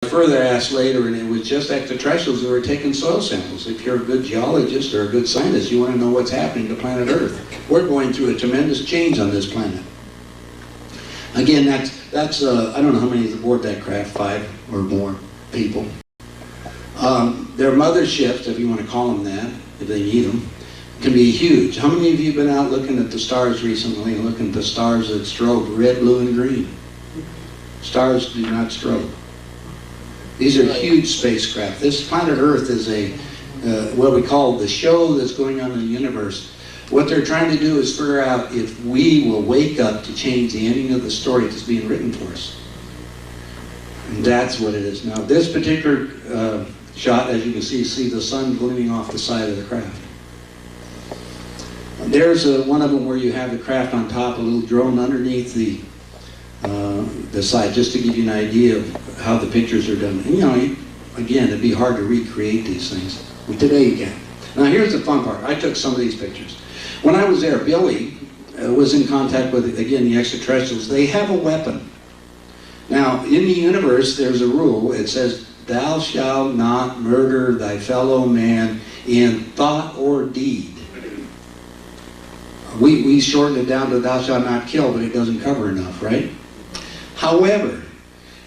Further asked later, and it was just extraterrestrials who were taking soil samples. If you're a good geologist or a good scientist, you want to know what's happening to planet Earth. We're going through a tremendous change on this planet. Again, that's I don't know how many is aboard that craft, 5 or more people. Their motherships, if you want to call them that, if they need them, can be huge. How many of you have been out looking at the stars recently, and looking at the stars that strobe red, blue, and green? Stars do not strobe. These are huge spacecraft. This planet Earth is a what we call the show that's going on in the universe. What they're trying to do is figure out if we will wake up to change the ending of the story that's being written for us. And that's what it is. Now, this particular shot, as you can see the sun gleaming off the side of the craft. There's one of them where you have the craft on top, a little drone underneath the side, just to give you an idea of how the pictures are done. And you know, again, it'd be hard to recreate these things. But today you can. Now here's the fun part. I took some of these pictures. When I was there, Billy was in contact with, again, the extraterrestrials. They have a weapon. Now, in the universe, there's a rule. It says, "Thou shalt not murder thy fellow man in thought or deed." We shortened it down to "thou shalt not kill," but it doesn't cover enough, right? However,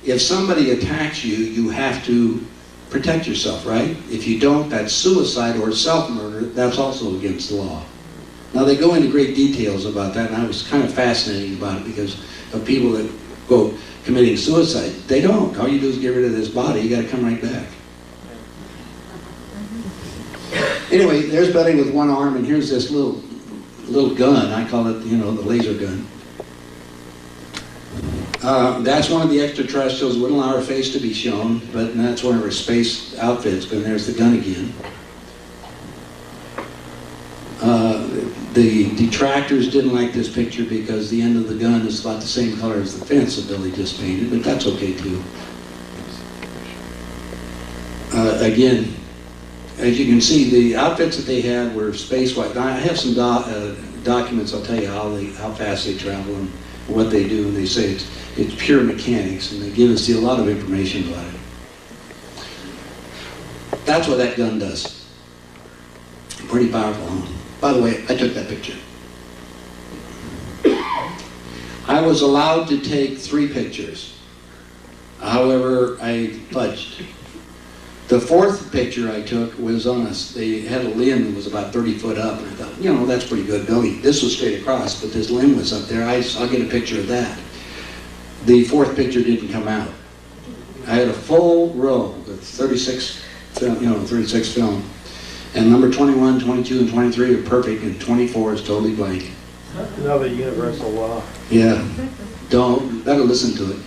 if somebody attacks you, you have to protect yourself, right? If you don't, that's suicide or self-murder. That's also against the law. Now, they go into great details about that, and I was kind of fascinated about it because of people that go committing suicide. They don't. All you do is get rid of this body. You got to come right back. Anyway, there's Betty with one arm, and here's this little gun. I call it, you know, the laser gun. That's one of the extraterrestrials. Wouldn't allow her face to be shown, but that's one of her space outfits. But there's the gun again. The detractors didn't like this picture because the end of the gun is about the same color as the fence that Billy just painted, but that's okay too. Again, as you can see, the outfits that they had were space-wide. I have some documents. I'll tell you how fast they travel and what they do, and they say it's pure mechanics, and they give us a lot of information about it. That's what that gun does. Pretty powerful, huh? By the way, I took that picture. I was allowed to take 3 pictures. However, I fudged. The 4th picture I took was on us. They had a limb that was about 30 foot up, and I thought, you know, that's pretty good, Billy. This was straight across, but this limb was up there. I'll get a picture of that. The 4th picture didn't come out. I had a full row with 36 film, 36 film. And number 21, 22, and 23 are perfect, and 24 is totally blank. Another universal law. Yeah, better listen to it.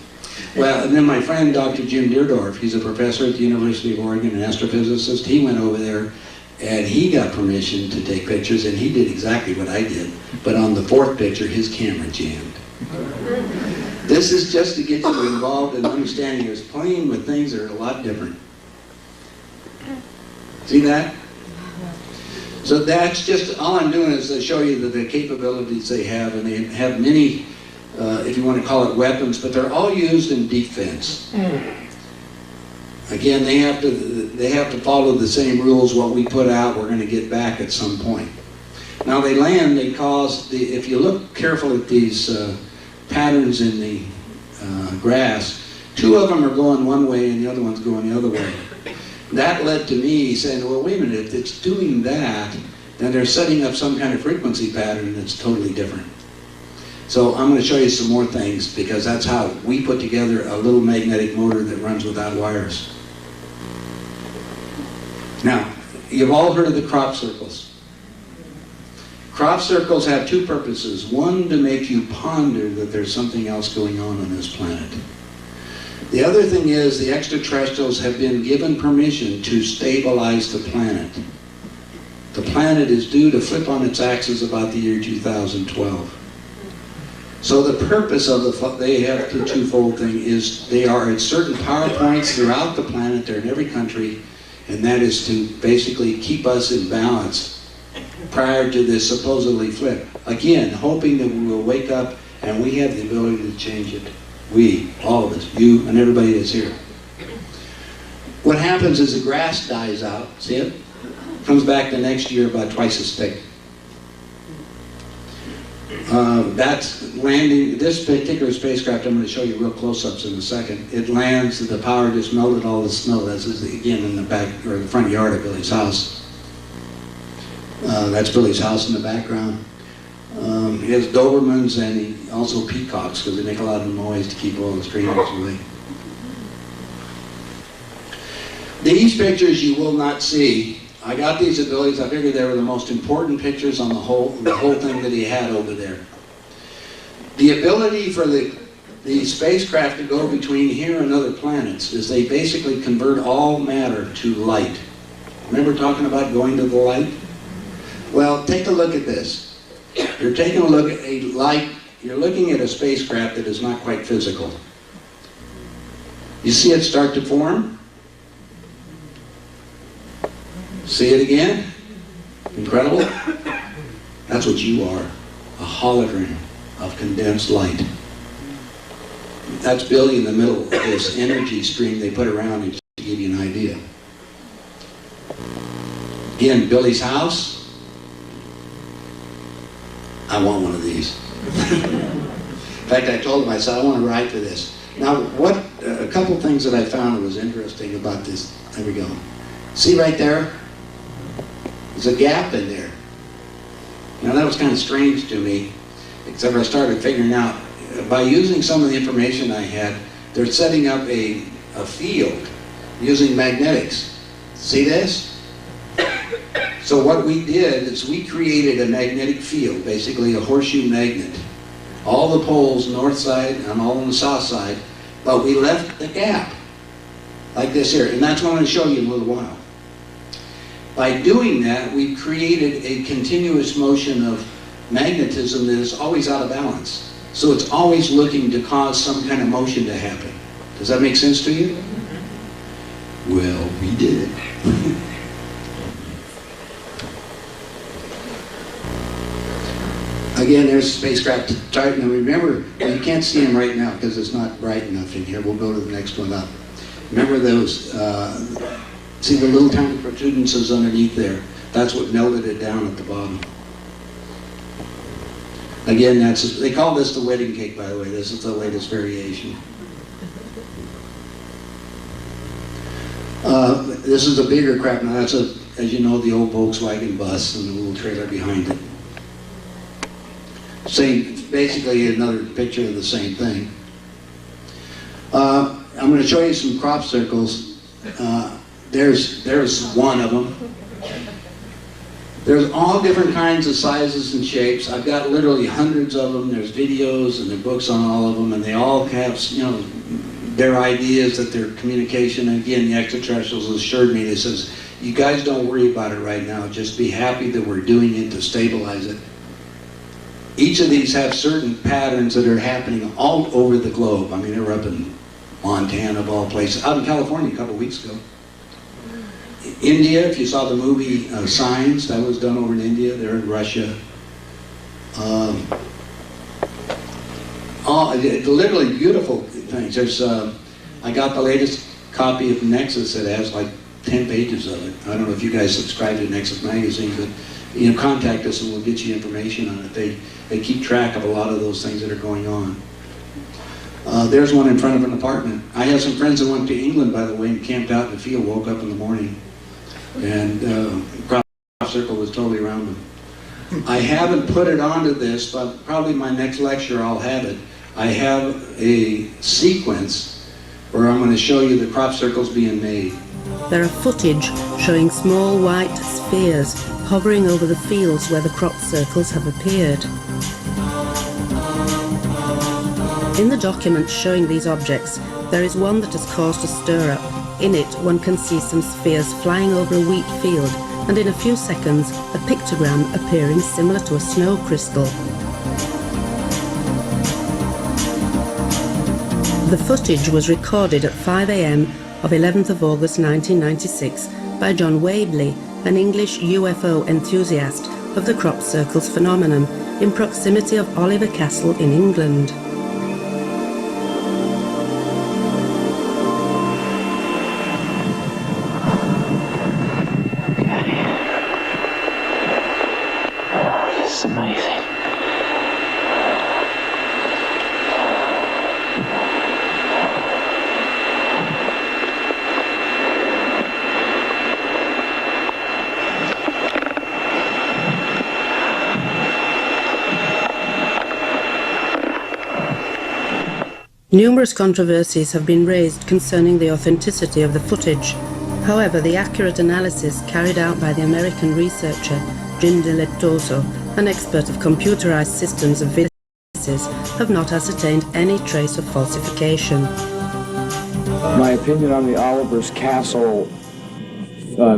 Well, and then my friend, Dr. Jim Deerdorf, he's a professor at the University of Oregon, an astrophysicist. He went over there, and he got permission to take pictures, and he did exactly what I did. But on the 4th picture, his camera jammed. This is just to get you involved in understanding there's playing with things that are a lot different. See that? So that's just, all I'm doing is to show you the capabilities they have, and they have many, if you want to call it weapons, but they're all used in defense. Again, they have to follow the same rules. What we put out, we're going to get back at some point. Now they land, they cause, if you look carefully at these patterns in the grass, 2 of them are going one way and the other one's going the other way. That led to me saying, well, wait a minute, if it's doing that, then they're setting up some kind of frequency pattern that's totally different. So I'm going to show you some more things, because that's how we put together a little magnetic motor that runs without wires. Now, you've all heard of the crop circles. Crop circles have 2 purposes. One, to make you ponder that there's something else going on this planet. The other thing is the extraterrestrials have been given permission to stabilize the planet. The planet is due to flip on its axis about the year 2012. So the purpose of they have the twofold thing is they are at certain power points throughout the planet, they're in every country, and that is to basically keep us in balance prior to this supposedly flip. Again, hoping that we will wake up and we have the ability to change it. We, all of us, you and everybody that's here. happens is the grass dies out, see it? Comes back the next year about twice as thick. That's landing, this particular spacecraft, I'm going to show you real close-ups in a second. It lands, the power just melted all the snow. That's again in the back, or the front yard of Billy's house. That's Billy's house in the background. He has Dobermans and also peacocks, because they make a lot of noise to keep all the strangers away. These pictures you will not see. I got these abilities, I figured they were the most important pictures on the whole thing that he had over there. The ability for the spacecraft to go between here and other planets is they basically convert all matter to light. Remember talking about going to the light? Well, take a look at this. You're taking a look at a light, you're looking at a spacecraft that is not quite physical. You see it start to form? See it again? Incredible? That's what you are, a hologram of condensed light. That's Billy in the middle of this energy stream they put around it to give you an idea. Again, Billy's house. I want one of these. In fact, I told him, I said, I want to write for this. Now, a couple things that I found was interesting about this. There we go. See right there? There's a gap in there. Now that was kind of strange to me, except I started figuring out, by using some of the information I had, they're setting up a field using magnetics. See this? So what we did is we created a magnetic field, basically a horseshoe magnet. All the poles, north side and all on the south side, but we left the gap, like this here, and that's what I'm going to show you in a little while. By doing that, we created a continuous motion of magnetism that is always out of balance. So it's always looking to cause some kind of motion to happen. Does that make sense to you? Well, we did it. Again, there's spacecraft Titan. And remember, well, you can't see them right now because it's not bright enough in here. We'll go to the next one up. Remember those, see the little tiny protuberances underneath there? That's what melted it down at the bottom. Again, they call this the wedding cake, by the way. This is the latest variation. This is a bigger craft. Now that's, as you know, the old Volkswagen bus and the little trailer behind it. Same, basically another picture of the same thing. I'm going to show you some crop circles. There's one of them. There's all different kinds of sizes and shapes. I've got literally hundreds of them. There's videos and there are books on all of them, and they all have, you know, their ideas that their communication. And again, the extraterrestrials assured me, they says, you guys don't worry about it right now. Just be happy that we're doing it to stabilize it. Each of these have certain patterns that are happening all over the globe. I mean, they were up in Montana, of all places, out in California a couple of weeks ago. India, if you saw the movie Signs, that was done over in India. They're in Russia. Literally beautiful things. There's, I got the latest copy of Nexus that has like 10 pages of it. I don't know if you guys subscribe to Nexus magazine, but you know, contact us and we'll get you information on it. They keep track of a lot of those things that are going on. There's one in front of an apartment. I have some friends that went to England, by the way, and camped out in the field, woke up in the morning, and crop circle was totally around them. I haven't put it onto this, but probably my next lecture I'll have it. I have a sequence where I'm going to show you the crop circles being made. There are footage showing small white spheres hovering over the fields where the crop circles have appeared. In the documents showing these objects, there is one that has caused a stir-up. In it, one can see some spheres flying over a wheat field, and in a few seconds, a pictogram appearing similar to a snow crystal. The footage was recorded at 5 AM of 11th of August 1996 by John Wabley, an English UFO enthusiast of the crop circles phenomenon in proximity of Oliver Castle in England. Numerous controversies have been raised concerning the authenticity of the footage. However, the accurate analysis carried out by the American researcher Jim Dilettoso, an expert of computerized systems of videos, have not ascertained any trace of falsification. My opinion on the Oliver's Castle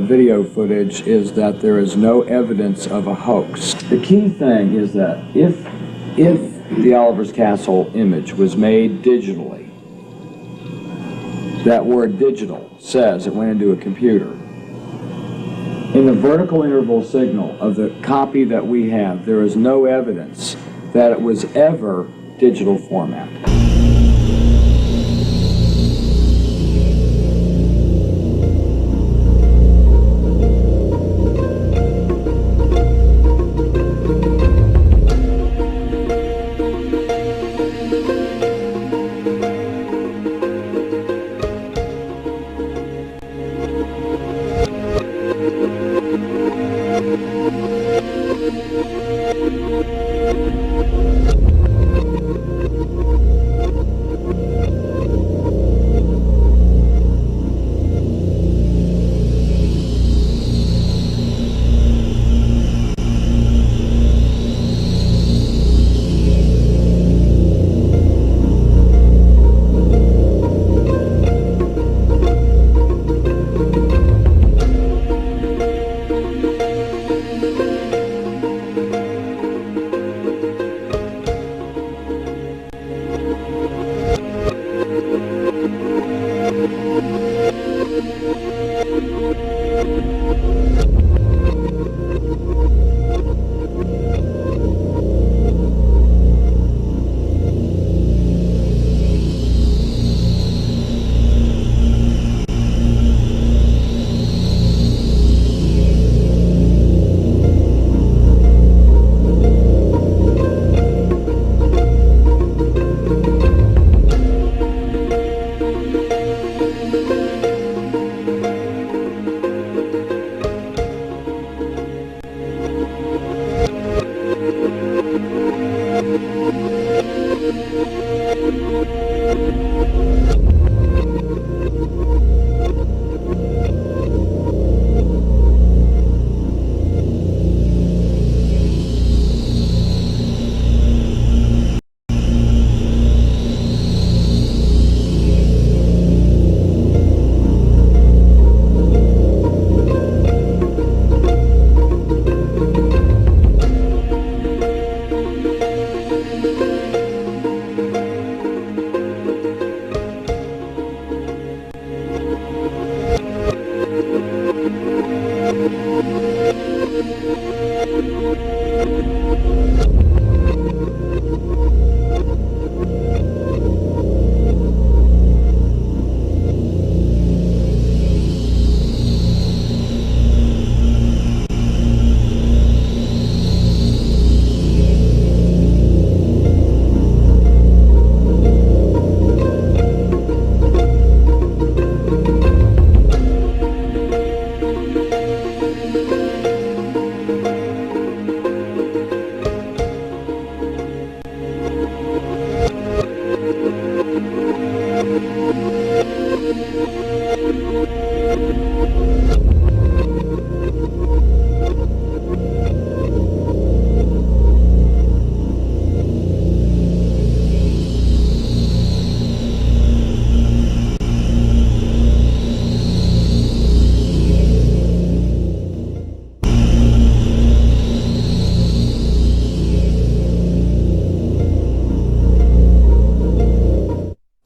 video footage is that there is no evidence of a hoax. The key thing is that if the Oliver's Castle image was made digitally, that word digital says it went into a computer. In the vertical interval signal of the copy that we have, there is no evidence that it was ever digital format.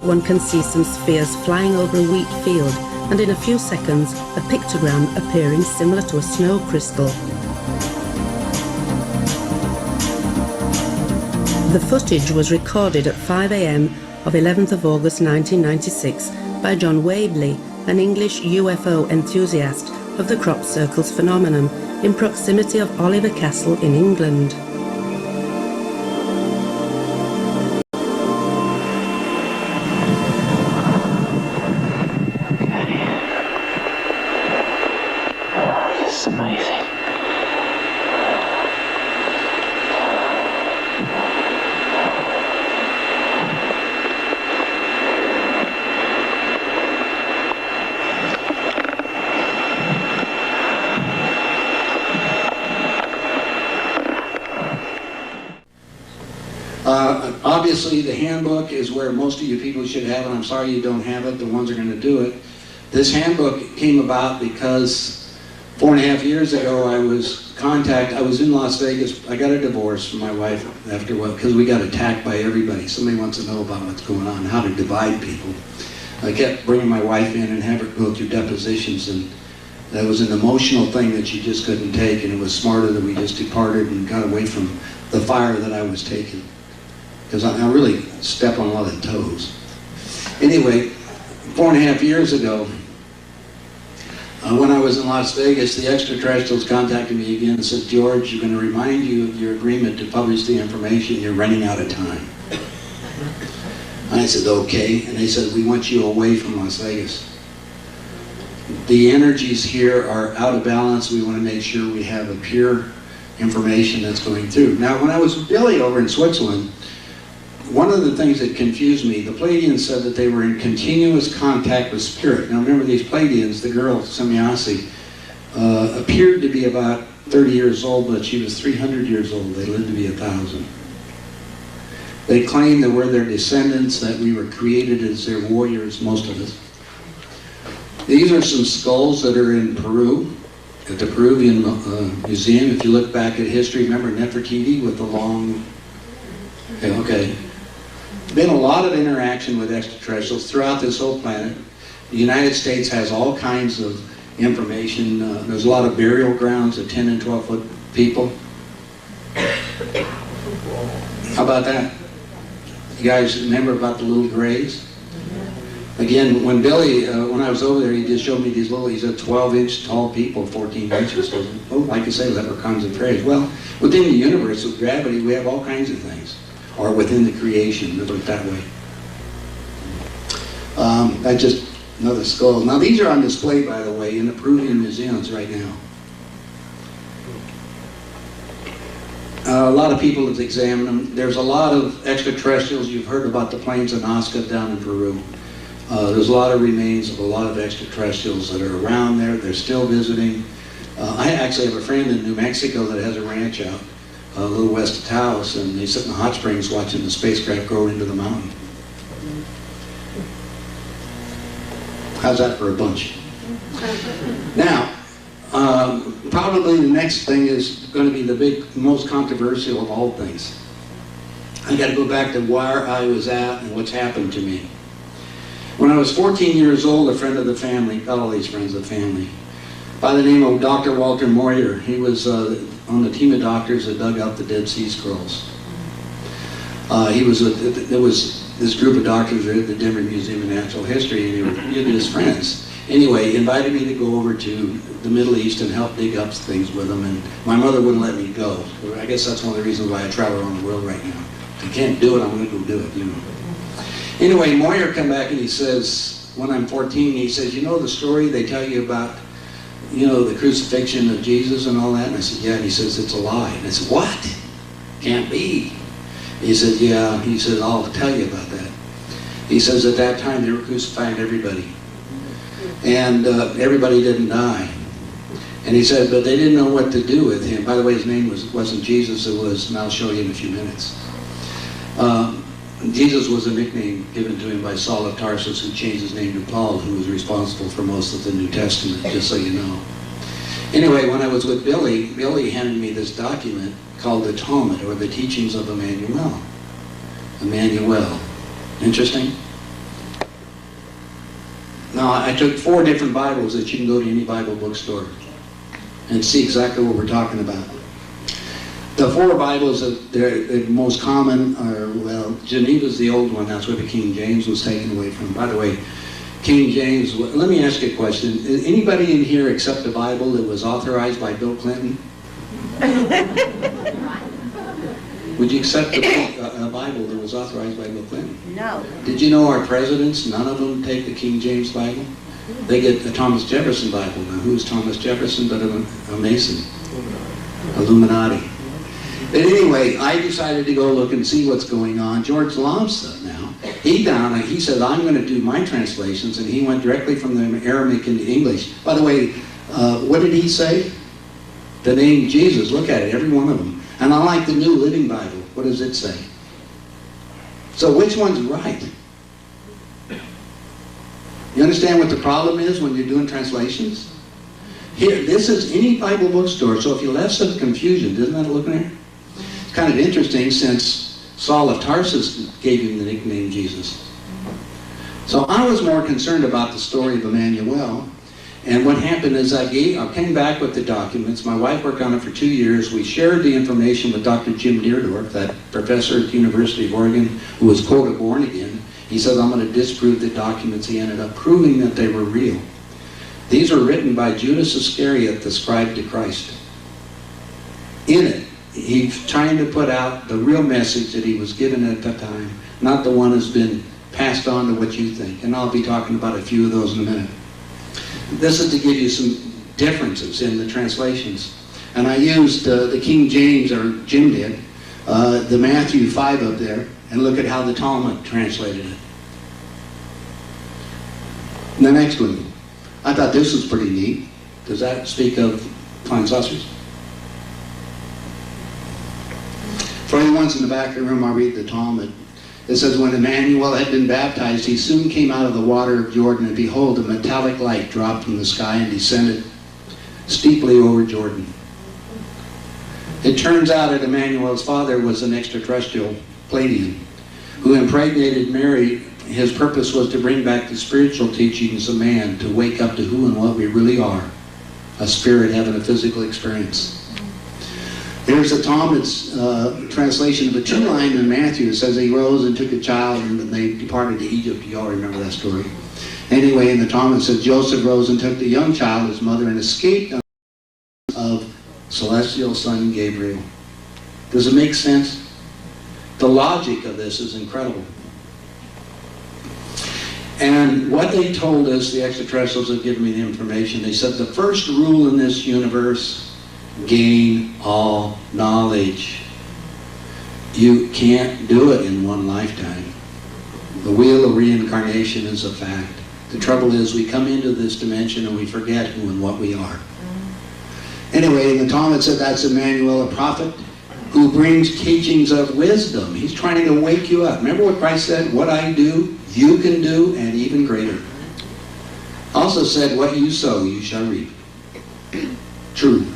One can see some spheres flying over a wheat field, and in a few seconds, a pictogram appearing similar to a snow crystal. The footage was recorded at 5 a.m. of 11th of August 1996 by John Wabley, an English UFO enthusiast of the crop circles phenomenon in proximity of Oliver Castle in England. This is amazing. Obviously, the handbook is where most of you people should have it. I'm sorry you don't have it. The ones are going to do it. This handbook came about because 4.5 years ago I was in Las Vegas. I got a divorce from my wife after what, because we got attacked by everybody. Somebody wants to know about what's going on, how to divide people. I kept bringing my wife in and have her go through depositions, and that was an emotional thing that she just couldn't take, and it was smarter that we just departed and got away from the fire that I was taking. Because I really step on a lot of toes. Anyway, 4.5 years ago, when I was in Las Vegas, the extraterrestrials contacted me again and said, George, you're going to remind you of your agreement to publish the information. You're running out of time. And I said, okay. And they said, we want you away from Las Vegas. The energies here are out of balance. We want to make sure we have a pure information that's going through. Now, when I was with Billy over in Switzerland, one of the things that confused me, the Pleiadians said that they were in continuous contact with spirit. Now remember, these Pleiadians, the girl, Semyasi, appeared to be about 30 years old, but she was 300 years old. They lived to be 1,000. They claimed that we're their descendants, that we were created as their warriors, most of us. These are some skulls that are in Peru, at the Peruvian Museum. If you look back at history, remember Nefertiti with the long... Okay. Been a lot of interaction with extraterrestrials throughout this whole planet. The United States has all kinds of information. There's a lot of burial grounds of 10 and 12 foot people. How about that? You guys remember about the little graves? Again, when Billy, when I was over there, he just showed me these little, he said 12-inch tall people, 14 inches. Oh, like I say, leprechauns and fairies. Well, within the universe with gravity, we have all kinds of things. Or within the creation, look at it that way. That's just another skull. Now these are on display, by the way, in the Peruvian museums right now. A lot of people have examined them. There's a lot of extraterrestrials. You've heard about the plains of Nazca down in Peru. There's a lot of remains of a lot of extraterrestrials that are around there. They're still visiting. I actually have a friend in New Mexico that has a ranch out a little west of Taos, and they sit in the hot springs watching the spacecraft grow into the mountain. How's that for a bunch? Now, probably the next thing is going to be the most controversial of all things. I got to go back to where I was at and what's happened to me. When I was 14 years old, a friend of the family, got all these friends of the family, by the name of Dr. Walter Moyer, he was on the team of doctors that dug out the Dead Sea Scrolls. There was this group of doctors at the Denver Museum of Natural History, and they were his friends. Anyway, he invited me to go over to the Middle East and help dig up things with them, and my mother wouldn't let me go. I guess that's one of the reasons why I travel around the world right now. If I can't do it, I'm going to go do it, you know. Anyway, Moyer come back and he says, when I'm 14, he says, you know the story they tell you about, you know, the crucifixion of Jesus and all that? And I said, yeah. And he says, it's a lie. And I said, what? Can't be. He said, yeah. He said, I'll tell you about that. He says, at that time, they were crucifying everybody. And everybody didn't die. And he said, but they didn't know what to do with him. By the way, his name wasn't Jesus, it was, and I'll show you in a few minutes. Jesus was a nickname given to him by Saul of Tarsus, who changed his name to Paul, who was responsible for most of the New Testament, just so you know. Anyway, when I was with Billy, Billy handed me this document called the Talmud, or the Teachings of Emanuel. Emanuel. Interesting? Now, I took 4 different Bibles that you can go to any Bible bookstore and see exactly what we're talking about. The 4 Bibles that they're most common are, well, Geneva's the old one. That's where the King James was taken away from. By the way, King James, let me ask you a question. Is anybody in here accept a Bible that was authorized by Bill Clinton? Would you accept a Bible that was authorized by Bill Clinton? No. Did you know our presidents, none of them take the King James Bible? They get the Thomas Jefferson Bible. Now, who's Thomas Jefferson but a Mason? Illuminati. But anyway, I decided to go look and see what's going on. George Lomsa now, he said, I'm going to do my translations, and he went directly from the Aramaic into English. By the way, what did he say? The name Jesus, look at it, every one of them. And I like the New Living Bible. What does it say? So which one's right? You understand what the problem is when you're doing translations? Here, this is any Bible bookstore, so if you left some confusion, doesn't that look there? It's kind of interesting since Saul of Tarsus gave him the nickname Jesus. So I was more concerned about the story of Emanuel. And what happened is I came back with the documents. My wife worked on it for 2 years. We shared the information with Dr. Jim Deerdorf, that professor at the University of Oregon, who was quoted born again. He said, I'm going to disprove the documents. He ended up proving that they were real. These were written by Judas Iscariot, the scribe to Christ. In it, he's trying to put out the real message that he was given at that time, not the one that's been passed on to what you think. And I'll be talking about a few of those in a minute. This is to give you some differences in the translations. And I used the King James, or Jim did, the Matthew 5 up there, and look at how the Talmud translated it. And the next one, I thought this was pretty neat. Does that speak of flying saucers? For the ones in the back of the room, I'll read the Talmud. It says, when Emanuel had been baptized, he soon came out of the water of Jordan, and behold, a metallic light dropped from the sky and descended steeply over Jordan. It turns out that Emmanuel's father was an extraterrestrial Palladian who impregnated Mary. His purpose was to bring back the spiritual teachings of man, to wake up to who and what we really are, a spirit having a physical experience. Here's the Talmud's translation of a two-line in Matthew. It says, he rose and took a child, and they departed to Egypt. You all remember that story. Anyway, in the Talmud it says, Joseph rose and took the young child, his mother, and escaped of celestial son Gabriel. Does it make sense? The logic of this is incredible. And what they told us, the extraterrestrials have given me the information, they said the first rule in this universe, gain all knowledge. You can't do it in one lifetime. The wheel of reincarnation is a fact. The trouble is we come into this dimension and we forget who and what we are. Anyway, the Talmud said that's Emanuel, a prophet who brings teachings of wisdom. He's trying to wake you up. Remember what Christ said? What I do, you can do, and even greater. Also said, what you sow, you shall reap. True.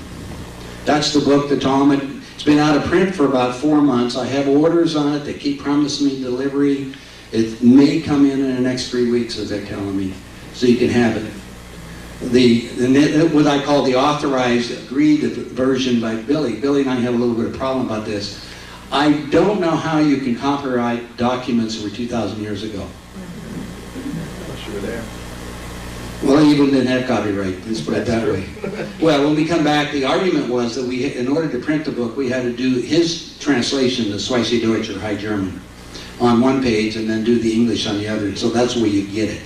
That's the book, the Talmud. It's been out of print for about 4 months. I have orders on it. They keep promising me delivery. It may come in the next 3 weeks, as they're telling me, so you can have it. What I call the authorized, agreed version by Billy. Billy and I have a little bit of problem about this. I don't know how you can copyright documents that were 2,000 years ago. Unless you were there. Well, he even didn't have copyright, let's put it that way. Well, when we come back, the argument was that we, in order to print the book, we had to do his translation, the Schweizer Deutsch, or High German, on one page, and then do the English on the other. So that's where you get it.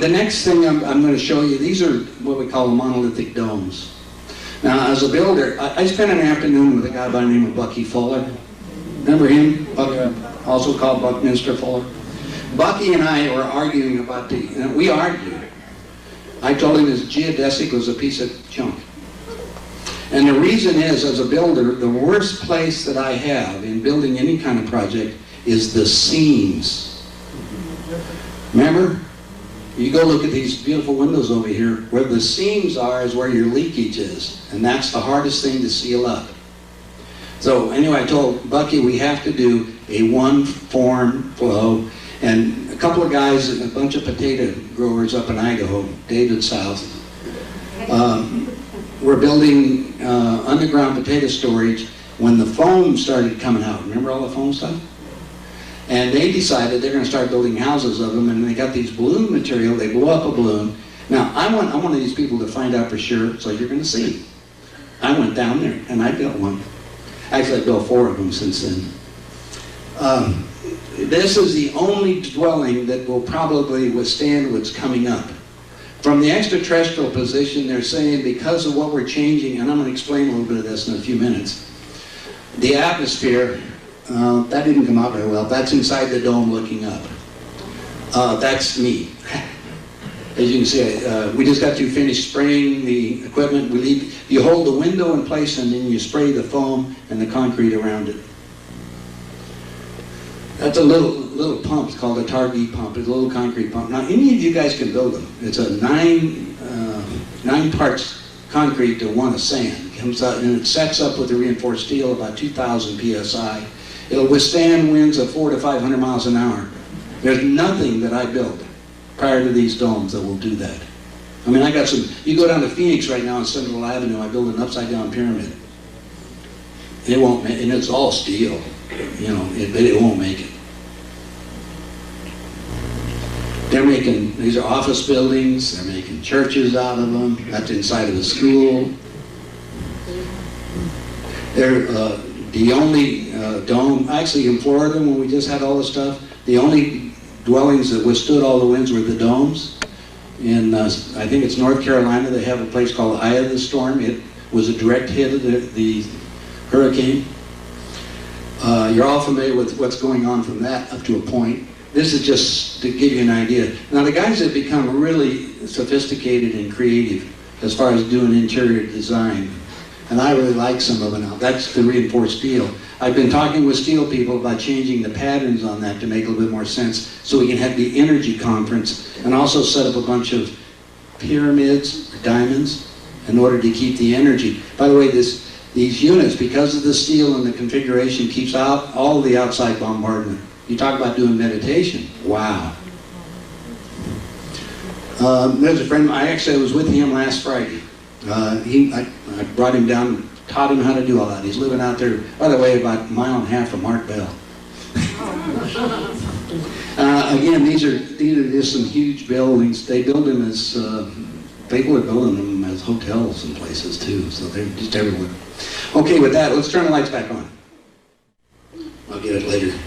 The next thing I'm going to show you, these are what we call monolithic domes. Now, as a builder, I spent an afternoon with a guy by the name of Bucky Fuller. Remember him? Also called Buckminster Fuller. Bucky and I were arguing about we argued. I told him his geodesic was a piece of junk. And the reason is, as a builder, the worst place that I have in building any kind of project is the seams. Remember? You go look at these beautiful windows over here. Where the seams are is where your leakage is. And that's the hardest thing to seal up. So anyway, I told Bucky we have to do a one-form flow. And a couple of guys, and a bunch of potato growers up in Idaho, David South, were building underground potato storage when the foam started coming out. Remember all the foam stuff? And they decided they're going to start building houses of them, and they got these balloon material. They blew up a balloon. Now, I'm one of these people to find out for sure, so you're going to see. I went down there, and I built one. Actually, I built 4 of them since then. This is the only dwelling that will probably withstand what's coming up. From the extraterrestrial position, they're saying because of what we're changing, and I'm going to explain a little bit of this in a few minutes, the atmosphere, that didn't come out very well. That's inside the dome looking up. That's me. As you can see, we just got to finish spraying the equipment. You hold the window in place and then you spray the foam and the concrete around it. That's a little pump. It's called a Target pump. It's a little concrete pump. Now, any of you guys can build them. It's a 9 parts concrete to 1 of sand. It comes out and it sets up with the reinforced steel about 2,000 psi. It'll withstand winds of 400 to 500 miles an hour. There's nothing that I built prior to these domes that will do that. I mean, I got some. You go down to Phoenix right now on Central Avenue. I built an upside-down pyramid. It won't, and it's all steel. You know, it won't make it. They're making, these are office buildings, they're making churches out of them. That's inside of a school. They're the only dome, actually in Florida when we just had all this stuff, the only dwellings that withstood all the winds were the domes. In, I think it's North Carolina, they have a place called Eye of the Storm. It was a direct hit of the hurricane. You're all familiar with what's going on from that up to a point. This is just to give you an idea. Now the guys that become really sophisticated and creative as far as doing interior design, and I really like some of them now, that's the reinforced steel. I've been talking with steel people about changing the patterns on that to make a little bit more sense so we can have the energy conference and also set up a bunch of pyramids or diamonds in order to keep the energy. By the way, these units, because of the steel and the configuration, keeps out all the outside bombardment. You talk about doing meditation. Wow. There's a friend, I was with him last Friday. I brought him down, taught him how to do all that. He's living out there, by the way, about 1.5 miles from Mark Bell. Again, these are just some huge buildings. They build them as, people are building them as hotels and places too, so they're just everywhere. Okay, with that, let's turn the lights back on. I'll get it later.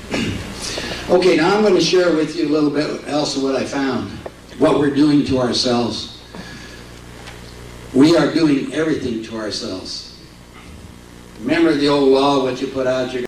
Okay, now I'm going to share with you a little bit else of what I found, what we're doing to ourselves. We are doing everything to ourselves. Remember the old law, what you put out, you're